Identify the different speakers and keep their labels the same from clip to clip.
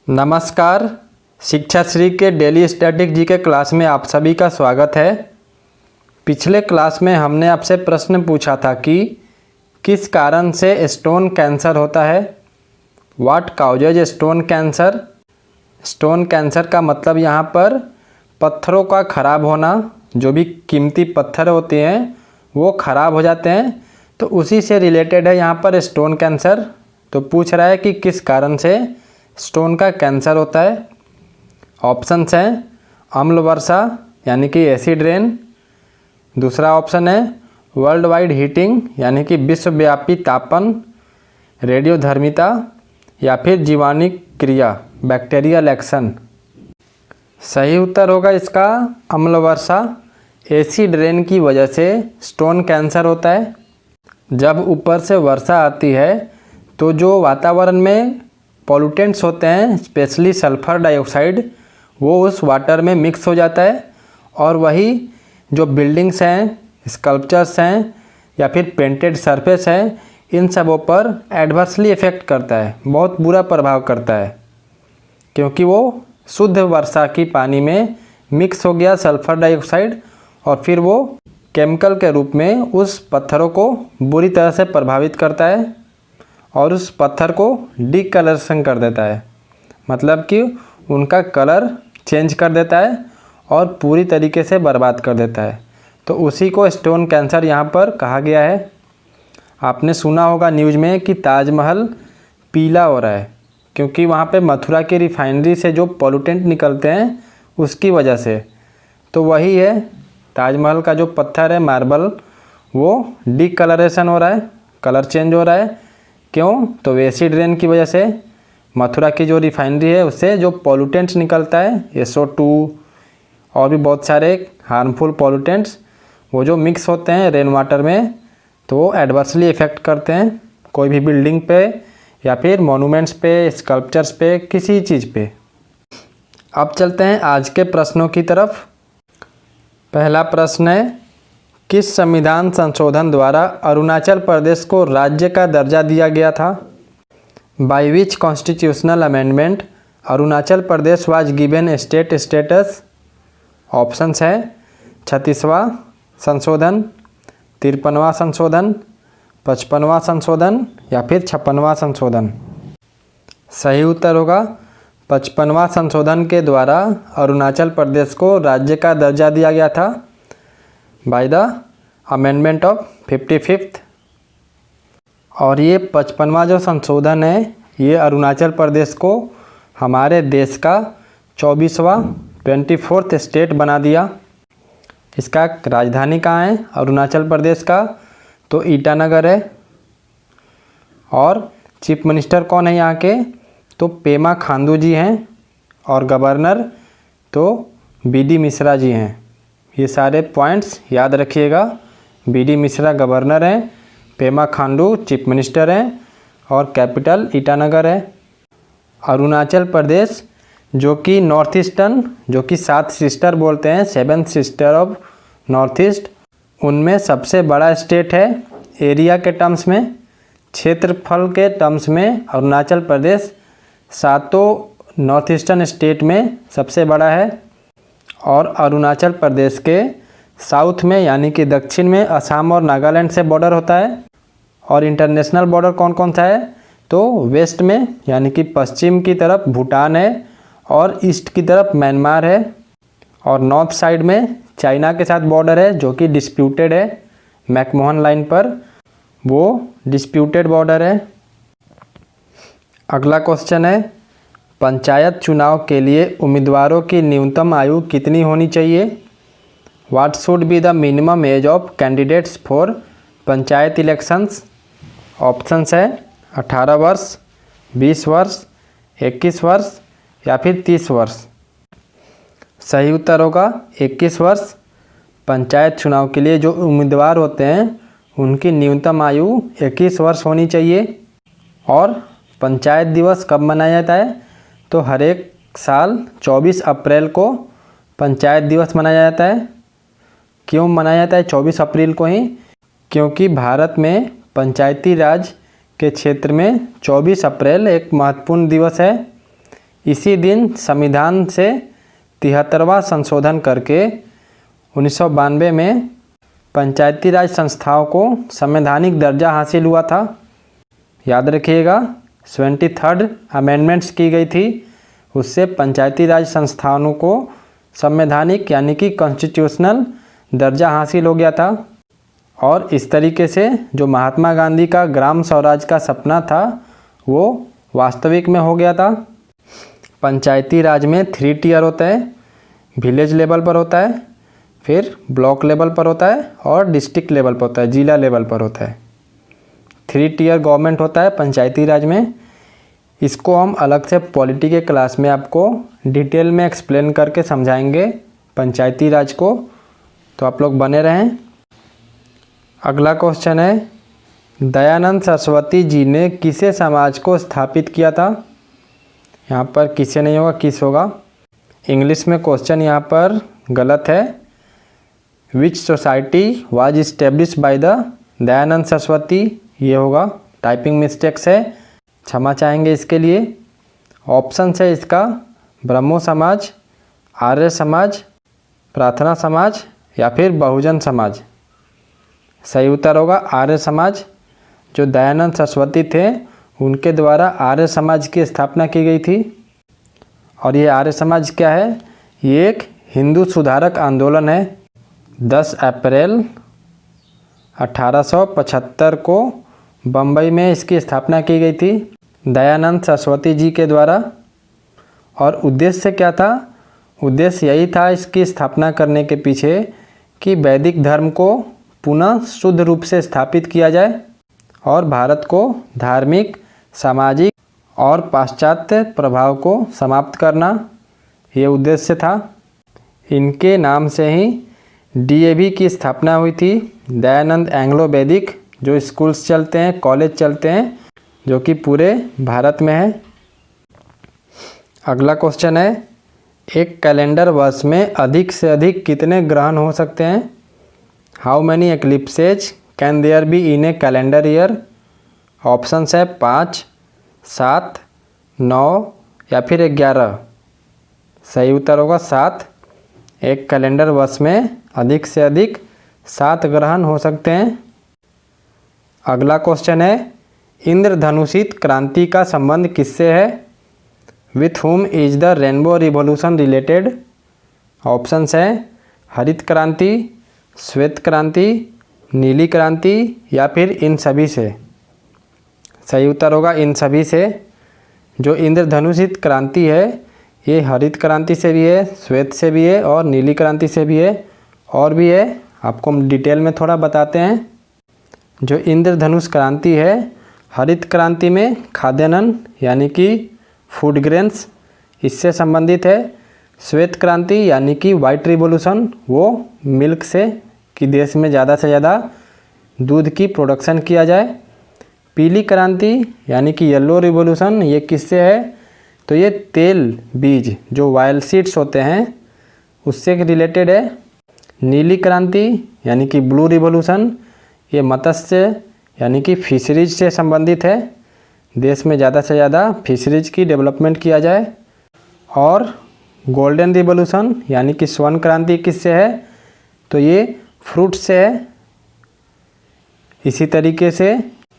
Speaker 1: नमस्कार। शिक्षा श्री के डेली स्टैटिक जी के क्लास में आप सभी का स्वागत है। पिछले क्लास में हमने आपसे प्रश्न पूछा था कि किस कारण से स्टोन कैंसर होता है। What causes stone cancer. Stone cancer का मतलब यहाँ पर पत्थरों का ख़राब होना, जो भी कीमती पत्थर होते हैं वो ख़राब हो जाते हैं, तो उसी से रिलेटेड है यहाँ पर स्टोन कैंसर। तो पूछ रहा है कि किस कारण से स्टोन का कैंसर होता है। ऑप्शंस हैं अम्ल वर्षा यानी कि एसिड रेन, दूसरा ऑप्शन है वर्ल्ड वाइड हीटिंग यानी कि विश्वव्यापी तापन, रेडियोधर्मिता, या फिर जीवाणुक क्रिया बैक्टीरियल एक्शन। सही उत्तर होगा इसका अम्ल वर्षा। एसिड रेन की वजह से स्टोन कैंसर होता है। जब ऊपर से वर्षा आती है तो जो वातावरण में पॉल्यूटेंट्स होते हैं, स्पेशली सल्फ़र डाइऑक्साइड, वो उस वाटर में मिक्स हो जाता है और वही जो बिल्डिंग्स हैं, स्कल्पचर्स हैं या फिर पेंटेड सरफेस है, इन सबों पर एडवर्सली इफ़ेक्ट करता है, बहुत बुरा प्रभाव करता है, क्योंकि वो शुद्ध वर्षा की पानी में मिक्स हो गया सल्फ़र डाइऑक्साइड और फिर वो केमिकल के रूप में उस पत्थरों को बुरी तरह से प्रभावित करता है और उस पत्थर को डिकलरेशन कर देता है, मतलब कि उनका कलर चेंज कर देता है और पूरी तरीके से बर्बाद कर देता है। तो उसी को स्टोन कैंसर यहाँ पर कहा गया है। आपने सुना होगा न्यूज़ में कि ताजमहल पीला हो रहा है, क्योंकि वहाँ पे मथुरा की रिफाइनरी से जो पॉल्यूटेंट निकलते हैं उसकी वजह से। तो वही है, ताजमहल का जो पत्थर है मार्बल, वो डिकलरेशन हो रहा है, कलर चेंज हो रहा है। क्यों? तो एसिड रेन की वजह से मथुरा की जो रिफाइनरी है उससे जो पॉल्यूटेंट्स निकलता है SO2 और भी बहुत सारे हार्मफुल पॉल्यूटेंट्स, वो जो मिक्स होते हैं रेन वाटर में, तो वो एडवर्सली इफ़ेक्ट करते हैं कोई भी बिल्डिंग पे या फिर मॉन्यूमेंट्स पे, स्कल्पचर्स पे, किसी चीज़ पे। अब चलते हैं आज के प्रश्नों की तरफ। पहला प्रश्न है, किस संविधान संशोधन द्वारा अरुणाचल प्रदेश को राज्य का दर्जा दिया गया था। By which constitutional amendment Arunachal Pradesh was given state status. Options है 36वां संशोधन, 53वां संशोधन, 55वां संशोधन या फिर 56वां संशोधन। सही उत्तर होगा 55वां संशोधन के द्वारा अरुणाचल प्रदेश को राज्य का दर्जा दिया गया था by the amendment of 55th। और ये 55वां जो संशोधन है, ये अरुणाचल प्रदेश को हमारे देश का 24वां स्टेट बना दिया। इसका राजधानी कहाँ है अरुणाचल प्रदेश का? तो ईटानगर है। और चीफ मिनिस्टर कौन है यहाँ के? तो पेमा खांडू जी हैं। और गवर्नर तो BD मिश्रा जी हैं। ये सारे पॉइंट्स याद रखिएगा। BD मिश्रा गवर्नर हैं, पेमा खांडू चीफ मिनिस्टर हैं और कैपिटल ईटानगर है। अरुणाचल प्रदेश जो कि नॉर्थ ईस्टर्न, जो कि 7 सिस्टर बोलते हैं, 7th sister of north east, उनमें सबसे बड़ा स्टेट है। एरिया के टर्म्स में, क्षेत्रफल के टर्म्स में Arunachal Pradesh 7 north eastern state में सबसे बड़ा है। और अरुणाचल प्रदेश के साउथ में यानी कि दक्षिण में असम और नागालैंड से बॉर्डर होता है। और इंटरनेशनल बॉर्डर कौन कौन सा है? तो वेस्ट में यानी कि पश्चिम की तरफ भूटान है और ईस्ट की तरफ म्यांमार है। और नॉर्थ साइड में चाइना के साथ बॉर्डर है, जो कि डिस्प्यूटेड है मैकमोहन लाइन पर, वो डिस्प्यूटेड बॉर्डर है। अगला क्वेश्चन है, पंचायत चुनाव के लिए उम्मीदवारों की न्यूनतम आयु कितनी होनी चाहिए। What should be the minimum age of candidates for panchayat elections. Options है 18 वर्ष, 20 वर्ष, 21 वर्ष या फिर 30 वर्ष। सही उत्तर होगा 21 वर्ष। पंचायत चुनाव के लिए जो उम्मीदवार होते हैं उनकी न्यूनतम आयु 21 वर्ष होनी चाहिए। और पंचायत दिवस कब मनाया जाता है? तो हर एक साल 24 अप्रैल को पंचायत दिवस मनाया जाता है। क्यों मनाया जाता है 24 अप्रैल को ही? क्योंकि भारत में पंचायती राज के क्षेत्र में 24 अप्रैल एक महत्वपूर्ण दिवस है। इसी दिन संविधान से 73वां संशोधन करके 1992 में पंचायती राज संस्थाओं को संवैधानिक दर्जा हासिल हुआ था। याद रखिएगा 73rd अमेंडमेंट्स की गई थी, उससे पंचायती राज संस्थानों को संवैधानिक यानी कि कॉन्स्टिट्यूशनल दर्जा हासिल हो गया था। और इस तरीके से जो महात्मा गांधी का ग्राम स्वराज का सपना था वो वास्तविक में हो गया था। पंचायती राज में 3 टियर होता है, विलेज लेवल पर होता है, फिर ब्लॉक लेवल पर होता है और डिस्ट्रिक्ट लेवल पर होता है, जिला लेवल पर होता है। 3 टियर गवर्नमेंट होता है पंचायती राज में। इसको हम अलग से पॉलिटी के क्लास में आपको डिटेल में एक्सप्लेन करके समझाएंगे पंचायती राज को, तो आप लोग बने रहें। अगला क्वेश्चन है, दयानंद सरस्वती जी ने किसे समाज को स्थापित किया था? यहाँ पर किसे नहीं होगा, किस होगा। इंग्लिश में क्वेश्चन यहाँ पर गलत है। Which society was established by the Dayanand Saraswati, ये होगा। टाइपिंग मिस्टेक्स है, क्षमा चाहेंगे इसके लिए। ऑप्शन है इसका ब्रह्मो समाज, आर्य समाज, प्रार्थना समाज या फिर बहुजन समाज। सही उत्तर होगा आर्य समाज। जो दयानंद सरस्वती थे उनके द्वारा आर्य समाज की स्थापना की गई थी। और ये आर्य समाज क्या है? ये एक हिंदू सुधारक आंदोलन है। 10 अप्रैल 1875 को बम्बई में इसकी स्थापना की गई थी दयानंद सरस्वती जी के द्वारा। और उद्देश्य क्या था? उद्देश्य यही था इसकी स्थापना करने के पीछे कि वैदिक धर्म को पुनः शुद्ध रूप से स्थापित किया जाए और भारत को धार्मिक, सामाजिक और पाश्चात्य प्रभाव को समाप्त करना, ये उद्देश्य था। इनके नाम से ही DAV की स्थापना हुई थी, दयानंद एंग्लो वैदिक, जो स्कूल्स चलते हैं, कॉलेज चलते हैं, जो कि पूरे भारत में है। अगला क्वेश्चन है, एक कैलेंडर वर्ष में अधिक से अधिक कितने ग्रहण हो सकते हैं? How many eclipses can there be in a calendar year? Options है 5, 7, 9 या फिर 11। सही उत्तर होगा 7। एक कैलेंडर वर्ष में अधिक से अधिक 7 ग्रहण हो सकते हैं। अगला क्वेश्चन है, इंद्रधनुषित क्रांति का संबंध किससे है? With whom is the rainbow revolution related? Options है हरित क्रांति, श्वेत क्रांति, नीली क्रांति या फिर इन सभी से। सही उत्तर होगा इन सभी से। जो इंद्रधनुषित क्रांति है ये हरित क्रांति से भी है, श्वेत से भी है और नीली क्रांति से भी है, और भी है, आपको हम डिटेल में थोड़ा बताते हैं। जो इंद्रधनुष क्रांति है, हरित क्रांति में खाद्यान्न यानी कि फूड ग्रेन्स इससे संबंधित है। श्वेत क्रांति यानी कि वाइट रिवॉल्यूशन, वो मिल्क से कि देश में ज़्यादा से ज़्यादा दूध की प्रोडक्शन किया जाए। पीली क्रांति यानी कि येलो रिवॉल्यूशन, ये किससे है? तो ये तेल बीज जो वाइल्ड सीड्स होते हैं उससे रिलेटेड है। नीली क्रांति यानी कि ब्लू रिवॉल्यूशन, ये मत्स्य यानी कि फिशरीज से संबंधित है, देश में ज़्यादा से ज़्यादा फिशरीज की डेवलपमेंट किया जाए। और गोल्डन रिवॉल्यूशन यानी कि स्वर्ण क्रांति किससे है? तो ये फ्रूट से है। इसी तरीके से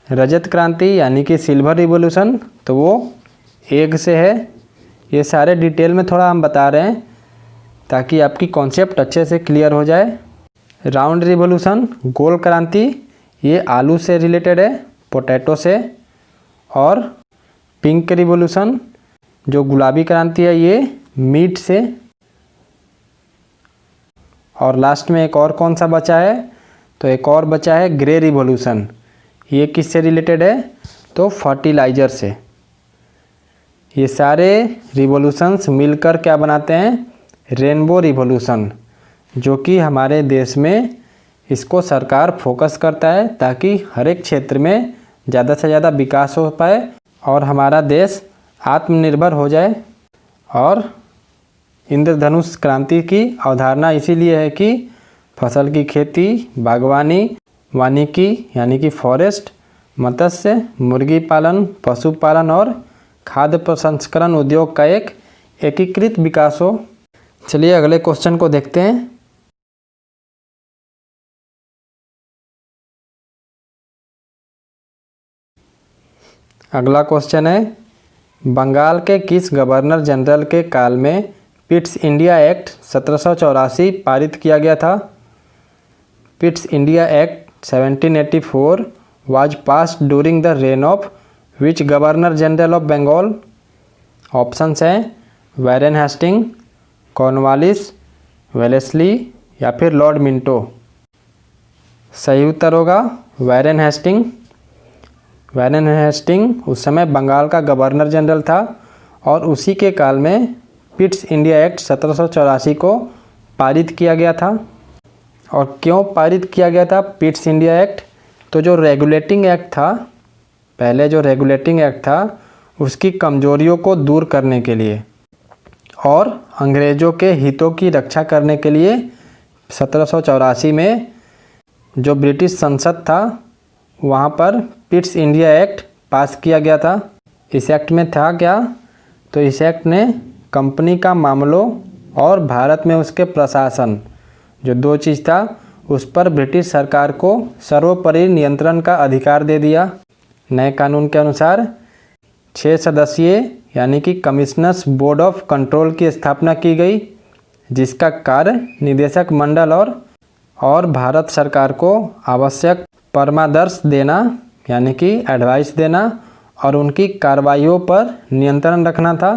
Speaker 1: रजत क्रांति यानी कि सिल्वर रिवॉल्यूशन, तो वो एग से है। ये सारे डिटेल में थोड़ा हम बता रहे हैं ताकि आपकी कॉन्सेप्ट अच्छे से क्लियर हो जाए। राउंड रिवॉल्यूशन, गोल क्रांति, ये आलू से रिलेटेड है, पोटैटो से। और पिंक रिवॉल्यूशन जो गुलाबी क्रांति है ये मीट से। और लास्ट में एक और कौन सा बचा है? तो एक और बचा है ग्रे रिवॉल्यूशन, ये किससे रिलेटेड है? तो फर्टिलाइज़र से। ये सारे रिवॉल्यूशंस मिलकर क्या बनाते हैं? रेनबो रिवॉल्यूशन, जो कि हमारे देश में इसको सरकार फोकस करता है ताकि हर एक क्षेत्र में ज़्यादा से ज़्यादा विकास हो पाए और हमारा देश आत्मनिर्भर हो जाए। और इंद्रधनुष क्रांति की अवधारणा इसीलिए है कि फसल की खेती, बागवानी, वानिकी यानी कि फॉरेस्ट, मत्स्य, मुर्गी पालन, पशुपालन और खाद्य प्रसंस्करण उद्योग का एक एकीकृत विकास हो। चलिए अगले क्वेश्चन को देखते हैं। अगला क्वेश्चन है, बंगाल के किस गवर्नर जनरल के काल में पिट्स इंडिया एक्ट 1784 पारित किया गया था? Pitt's India act 1784 was passed during the reign of which governor general of Bengal? Options हैं वैरेन हेस्टिंग, कॉर्नवालिस, वेलेस्ली या फिर लॉर्ड मिंटो। सही उत्तर होगा वैरेन हेस्टिंग। वैरेन हेस्टिंग उस समय बंगाल का गवर्नर जनरल था और उसी के काल में पिट्स इंडिया एक्ट 1784 को पारित किया गया था। और क्यों पारित किया गया था पिट्स इंडिया एक्ट? तो जो रेगुलेटिंग एक्ट था, पहले जो रेगुलेटिंग एक्ट था उसकी कमजोरियों को दूर करने के लिए और अंग्रेज़ों के हितों की रक्षा करने के लिए 1784 में जो ब्रिटिश संसद था वहाँ पर पिट्स इंडिया एक्ट पास किया गया था। इस एक्ट में था क्या? तो इस एक्ट ने कंपनी का मामलों और भारत में उसके प्रशासन, जो दो चीज़ था, उस पर ब्रिटिश सरकार को सर्वोपरि नियंत्रण का अधिकार दे दिया। नए कानून के अनुसार 6 सदस्यीय यानी कि कमिश्नर्स बोर्ड ऑफ कंट्रोल की स्थापना की गई, जिसका कार्य निदेशक मंडल और भारत सरकार को आवश्यक परामर्श देना यानी कि एडवाइस देना और उनकी कार्रवाइयों पर नियंत्रण रखना था।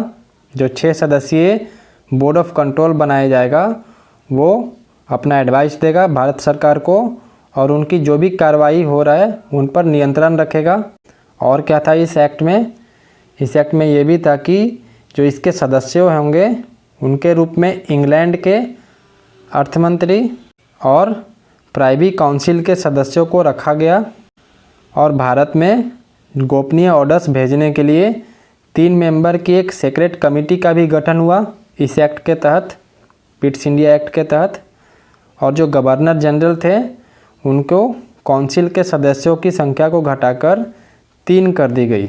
Speaker 1: जो 6 सदस्यीय बोर्ड ऑफ कंट्रोल बनाया जाएगा वो अपना एडवाइस देगा भारत सरकार को और उनकी जो भी कार्रवाई हो रहा है उन पर नियंत्रण रखेगा। और क्या था इस एक्ट में? इस एक्ट में ये भी था कि जो इसके सदस्य होंगे उनके रूप में इंग्लैंड के अर्थमंत्री और प्राइवी काउंसिल के सदस्यों को रखा गया और भारत में गोपनीय ऑर्डर्स भेजने के लिए 3 मेंबर की एक सीक्रेट कमेटी का भी गठन हुआ इस एक्ट के तहत, पिट्स इंडिया एक्ट के तहत। और जो गवर्नर जनरल थे उनको काउंसिल के सदस्यों की संख्या को घटाकर 3 कर दी गई।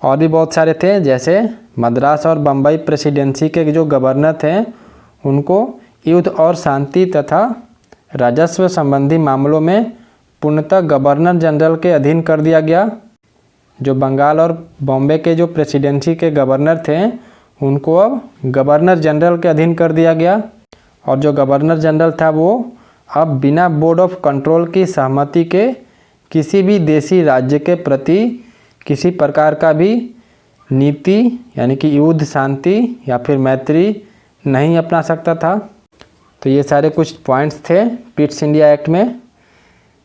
Speaker 1: और भी बहुत सारे थे, जैसे मद्रास और बम्बई प्रेसिडेंसी के जो गवर्नर थे उनको युद्ध और शांति तथा राजस्व संबंधी मामलों में पूर्णतः गवर्नर जनरल के अधीन कर दिया गया। जो बंगाल और बॉम्बे के जो प्रेसिडेंसी के गवर्नर थे उनको अब गवर्नर जनरल के अधीन कर दिया गया। और जो गवर्नर जनरल था वो अब बिना बोर्ड ऑफ कंट्रोल की सहमति के किसी भी देशी राज्य के प्रति किसी प्रकार का भी नीति यानी कि युद्ध, शांति या फिर मैत्री नहीं अपना सकता था। तो ये सारे कुछ पॉइंट्स थे पिट्स इंडिया एक्ट में।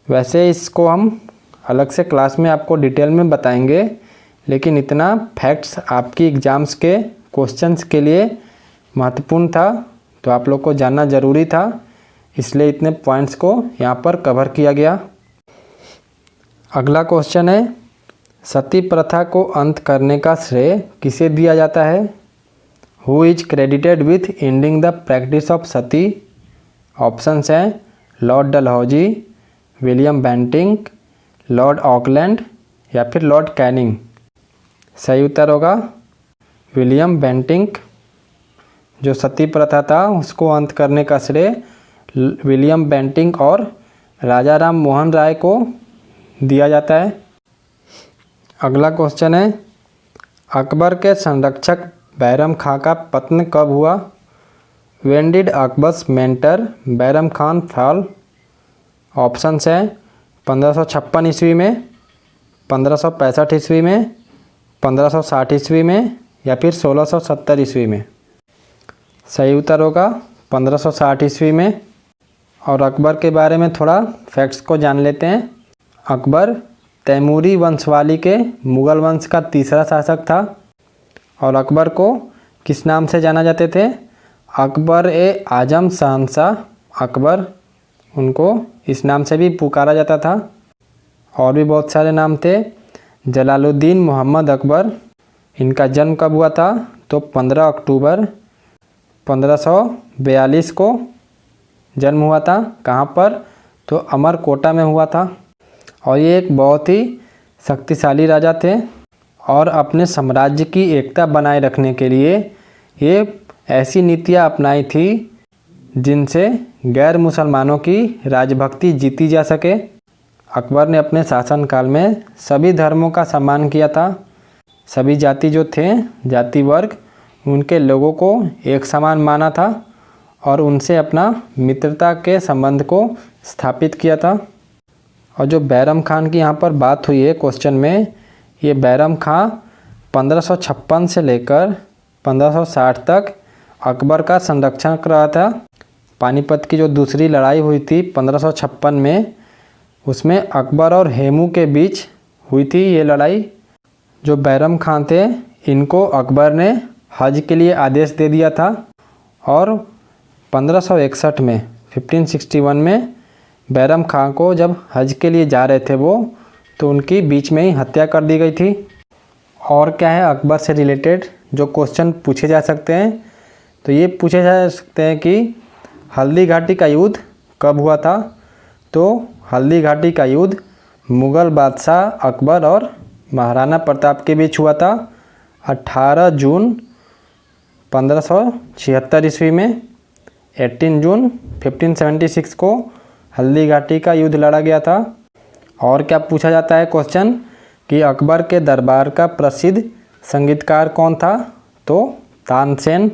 Speaker 1: वैसे इसको हम अलग से क्लास में आपको डिटेल में बताएंगे, लेकिन इतना फैक्ट्स आपकी एग्ज़ाम्स के क्वेश्चंस के लिए महत्वपूर्ण था तो आप लोग को जानना ज़रूरी था, इसलिए इतने पॉइंट्स को यहाँ पर कवर किया गया। अगला क्वेश्चन है, सती प्रथा को अंत करने का श्रेय किसे दिया जाता है? Who is credited with ending the practice of sati? Options हैं Lord Dalhousie, William Bentinck, Lord Auckland या फिर लॉर्ड कैनिंग। सही उत्तर होगा विलियम बेंटिंक। जो सती प्रथा था उसको अंत करने का श्रेय विलियम बेंटिंक और राजा राम मोहन राय को दिया जाता है। अगला क्वेश्चन है, अकबर के संरक्षक बैरम खां का पतन कब हुआ? When did Akbar's mentor Bairam Khan fall? Options हैं 1556 ईस्वी में, 1565 ईस्वी में, 1560 ईस्वी में या फिर 1670 ईस्वी में। सही उत्तर होगा 1560 ईस्वी में। और अकबर के बारे में थोड़ा फैक्ट्स को जान लेते हैं। अकबर तैमूरी वंशवाली के मुग़ल वंश का तीसरा शासक था और अकबर को किस नाम से जाना जाते थे? अकबर ए आजम शहंशाह अकबर, उनको इस नाम से भी पुकारा जाता था। और भी बहुत सारे नाम थे, जलालुद्दीन मोहम्मद अकबर। इनका जन्म कब हुआ था? तो 15 अक्टूबर 1542 को जन्म हुआ था। कहाँ पर? तो अमरकोटा में हुआ था। और ये एक बहुत ही शक्तिशाली राजा थे और अपने साम्राज्य की एकता बनाए रखने के लिए ये ऐसी नीतियाँ अपनाई थी जिनसे गैर मुसलमानों की राजभक्ति जीती जा सके। अकबर ने अपने शासनकाल में सभी धर्मों का सम्मान किया था। सभी जाति जो थे, जाति वर्ग, उनके लोगों को एक समान माना था और उनसे अपना मित्रता के संबंध को स्थापित किया था। और जो बैरम खान की यहाँ पर बात हुई है क्वेश्चन में, ये बैरम खां 1556 से लेकर 1560 तक अकबर का संरक्षण कर रहा था। पानीपत की जो दूसरी लड़ाई हुई थी 1556 में, उसमें अकबर और हेमू के बीच हुई थी ये लड़ाई। जो बैरम खान थे, इनको अकबर ने हज के लिए आदेश दे दिया था और 1561 में 1561 में बैरम खान को जब हज के लिए जा रहे थे वो, तो उनकी बीच में ही हत्या कर दी गई थी। और क्या है अकबर से रिलेटेड जो क्वेश्चन पूछे जा सकते हैं, तो ये पूछे जा सकते हैं कि हल्दी घाटी का युद्ध कब हुआ था। तो हल्दी घाटी का युद्ध मुग़ल बादशाह अकबर और महाराणा प्रताप के बीच हुआ था 18 जून 1576 ईस्वी में। 18 जून 1576 को हल्दी घाटी का युद्ध लड़ा गया था। और क्या पूछा जाता है क्वेश्चन कि अकबर के दरबार का प्रसिद्ध संगीतकार कौन था, तो तानसेन।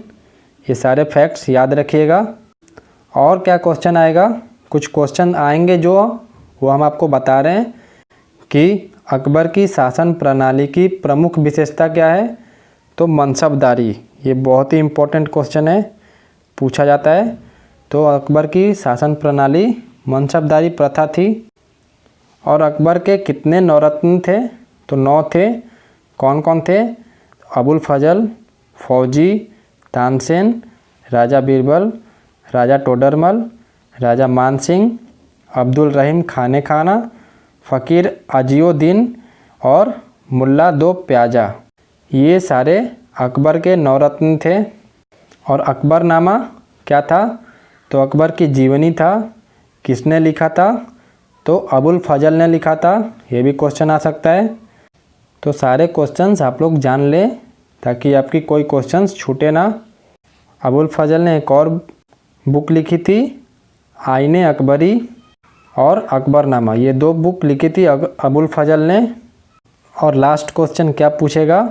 Speaker 1: ये सारे फैक्ट्स याद रखिएगा। और क्या क्वेश्चन आएगा, कुछ क्वेश्चन आएंगे जो वो हम आपको बता रहे हैं कि अकबर की शासन प्रणाली की प्रमुख विशेषता क्या है, तो मनसबदारी। ये बहुत ही इम्पोर्टेंट क्वेश्चन है, पूछा जाता है। तो अकबर की शासन प्रणाली मनसबदारी प्रथा थी। और अकबर के कितने नौरत्न थे, तो 9 थे। कौन कौन थे, अबुल फजल, फौजी, तानसेन, राजा बीरबल, राजा टोडरमल, राजा मानसिंह, अब्दुल रहीम खाने खाना, फ़कीर अजीउद्दीन और मुल्ला दो प्याजा। ये सारे अकबर के नौरत्न थे। और अकबरनामा क्या था, तो अकबर की जीवनी था। किसने लिखा था, तो अबुल फजल ने लिखा था। ये भी क्वेश्चन आ सकता है। तो सारे क्वेश्चंस आप लोग जान लें ताकि आपकी कोई क्वेश्चंस छूटे ना। अबुल फजल ने एक और बुक लिखी थी, आईने अकबरी और अकबरनामा। ये 2 बुक लिखी थी अबुल फजल ने। और लास्ट क्वेश्चन क्या पूछेगा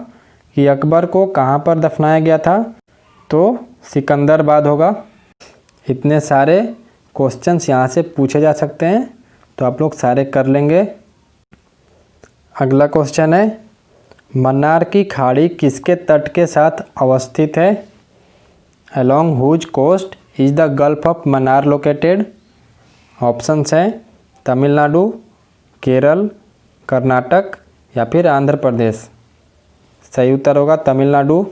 Speaker 1: कि अकबर को कहाँ पर दफनाया गया था, तो सिकंदराबाद होगा। इतने सारे क्वेश्चंस यहाँ से पूछे जा सकते हैं, तो आप लोग सारे कर लेंगे। अगला क्वेश्चन है, मन्नार की खाड़ी किसके तट के साथ अवस्थित है। Along whose coast is the gulf of Mannar located. Options हैं तमिलनाडु, केरल, कर्नाटक या फिर आंध्र प्रदेश। सही उत्तर होगा तमिलनाडु।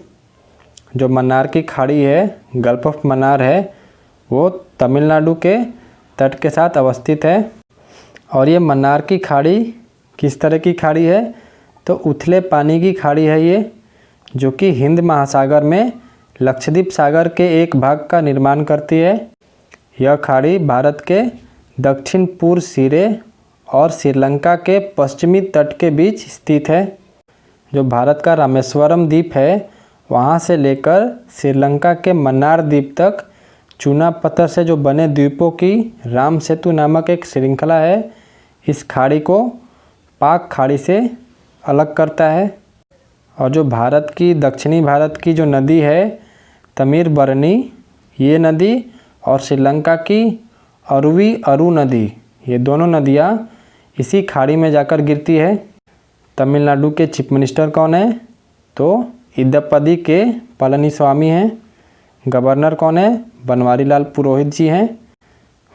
Speaker 1: जो मन्नार की खाड़ी है, गल्फ ऑफ मन्नार है, वो तमिलनाडु के तट के साथ अवस्थित है। और ये मन्नार की खाड़ी किस तरह की खाड़ी है, तो उथले पानी की खाड़ी है ये, जो कि हिंद महासागर में लक्षद्वीप सागर के एक भाग का निर्माण करती है। यह खाड़ी भारत के दक्षिण पूर्व सिरे और श्रीलंका के पश्चिमी तट के बीच स्थित है। जो भारत का रामेश्वरम द्वीप है, वहाँ से लेकर श्रीलंका के मन्नार द्वीप तक चूना पत्थर से जो बने द्वीपों की राम सेतु नामक एक श्रृंखला है। इस खाड़ी को पाक खाड़ी से अलग करता है। और जो भारत की दक्षिणी भारत की जो नदी है तमीरबरनी, ये नदी और श्रीलंका की अरुवी अरु नदी, ये दोनों नदियाँ इसी खाड़ी में जाकर गिरती है। तमिलनाडु के चीफ मिनिस्टर कौन है, तो इदप्पदी के पलनीस्वामी हैं। गवर्नर कौन है, बनवारी लाल पुरोहित जी हैं।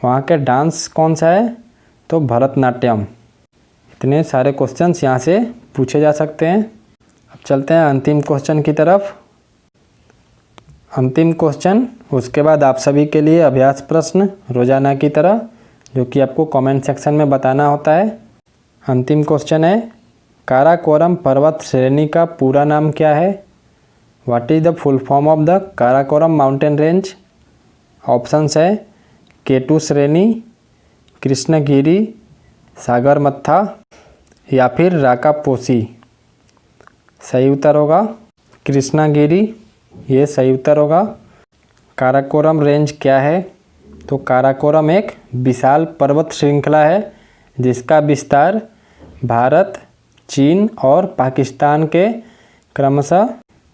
Speaker 1: वहाँ के डांस कौन सा है, तो भरतनाट्यम। इतने सारे क्वेश्चंस यहाँ से पूछे जा सकते हैं। अब चलते हैं अंतिम क्वेश्चन की तरफ। अंतिम क्वेश्चन, उसके बाद आप सभी के लिए अभ्यास प्रश्न रोजाना की तरह, जो कि आपको कमेंट सेक्शन में बताना होता है। अंतिम क्वेश्चन है, काराकोरम पर्वत श्रेणी का पूरा नाम क्या है। What is the full form of the Karakoram mountain range. Options है K2 श्रेणी, कृष्णगिरी, सागरमत्था या फिर राकापोसी। सही उत्तर होगा कृष्णगिरी। ये सही उत्तर होगा। काराकोरम रेंज क्या है? तो काराकोरम एक विशाल पर्वत श्रृंखला है जिसका विस्तार भारत, चीन और पाकिस्तान के क्रमशः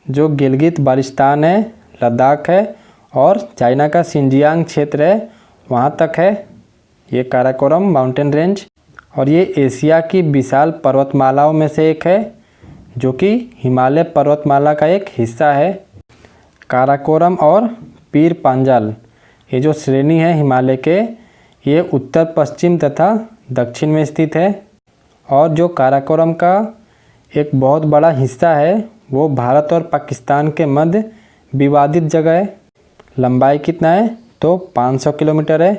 Speaker 1: जो गिलगित बाल्टिस्तान है, लद्दाख है और चाइना का शिनजियांग क्षेत्र है वहाँ तक है ये काराकोरम माउंटेन रेंज। और ये एशिया की विशाल पर्वतमालाओं में से एक है जो कि हिमालय पर्वतमाला का एक हिस्सा है। काराकोरम और पीर पांजाल ये जो श्रेणी है हिमालय के, ये उत्तर पश्चिम तथा दक्षिण में स्थित है। और जो काराकोरम का एक बहुत बड़ा हिस्सा है वो भारत और पाकिस्तान के मध्य विवादित जगह है। लंबाई कितना है? तो 500 किलोमीटर है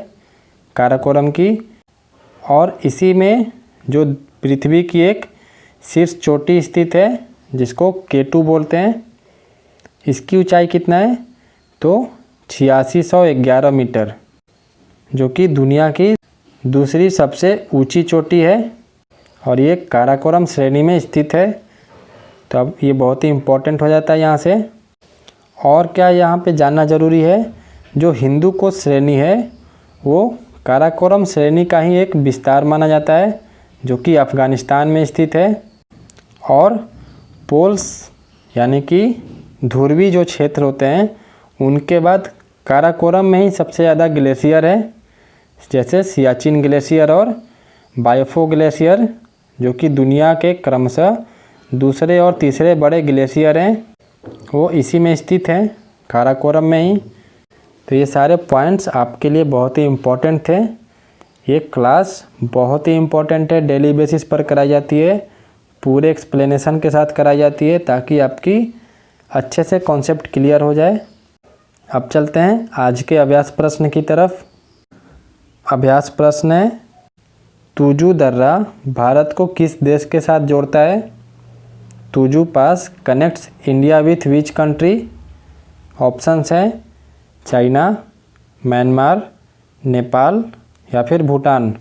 Speaker 1: काराकोरम की। और इसी में जो पृथ्वी की एक शीर्ष चोटी स्थित है जिसको K2 बोलते हैं, इसकी ऊंचाई कितना है? तो 8611 मीटर, जो कि दुनिया की दूसरी सबसे ऊंची चोटी है और ये काराकोरम श्रेणी में स्थित है। तो अब ये बहुत ही इम्पोर्टेंट हो जाता है यहाँ से। और क्या यहाँ पे जानना ज़रूरी है, जो हिंदू कोश श्रेणी है वो काराकोरम श्रेणी का ही एक विस्तार माना जाता है जो कि अफ़गानिस्तान में स्थित है। और पोल्स यानी कि ध्रुवीय जो क्षेत्र होते हैं उनके बाद काराकोरम में ही सबसे ज़्यादा ग्लेशियर है, जैसे सियाचिन ग्लेशियर और बायोफो ग्लेशियर, जो कि दुनिया के क्रमशः दूसरे और तीसरे बड़े ग्लेशियर हैं, वो इसी में स्थित हैं काराकोरम में ही। तो ये सारे पॉइंट्स आपके लिए बहुत ही इम्पोर्टेंट थे। ये क्लास बहुत ही इम्पोर्टेंट है, डेली बेसिस पर कराई जाती है, पूरे एक्सप्लेनेशन के साथ कराई जाती है ताकि आपकी अच्छे से कॉन्सेप्ट क्लियर हो जाए। अब चलते हैं आज के अभ्यास प्रश्न की तरफ। अभ्यास प्रश्न है, तुजू दर्रा भारत को किस देश के साथ जोड़ता है? Tuju pass connects India with which country? Options हैं चाइना, म्यांमार, नेपाल या फिर भूटान।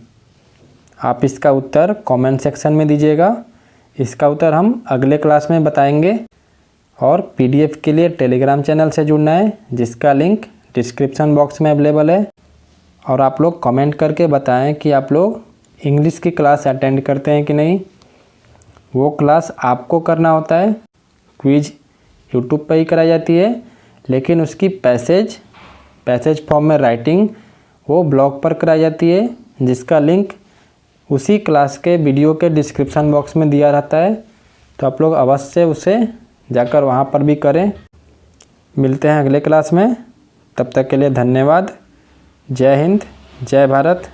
Speaker 1: आप इसका उत्तर कमेंट सेक्शन में दीजिएगा। इसका उत्तर हम अगले क्लास में बताएंगे। और पीडीएफ के लिए टेलीग्राम चैनल से जुड़ना है जिसका लिंक डिस्क्रिप्शन बॉक्स में अवेलेबल है। और आप लोग कमेंट करके बताएं कि आप लोग इंग्लिश की क्लास अटेंड करते हैं कि नहीं। वो क्लास आपको करना होता है, क्विज यूट्यूब पर ही कराई जाती है, लेकिन उसकी पैसेज फॉर्म में राइटिंग वो ब्लॉग पर कराई जाती है जिसका लिंक उसी क्लास के वीडियो के डिस्क्रिप्शन बॉक्स में दिया रहता है। तो आप लोग अवश्य उसे जाकर वहाँ पर भी करें। मिलते हैं अगले क्लास में, तब तक के लिए धन्यवाद। जय हिंद, जय भारत।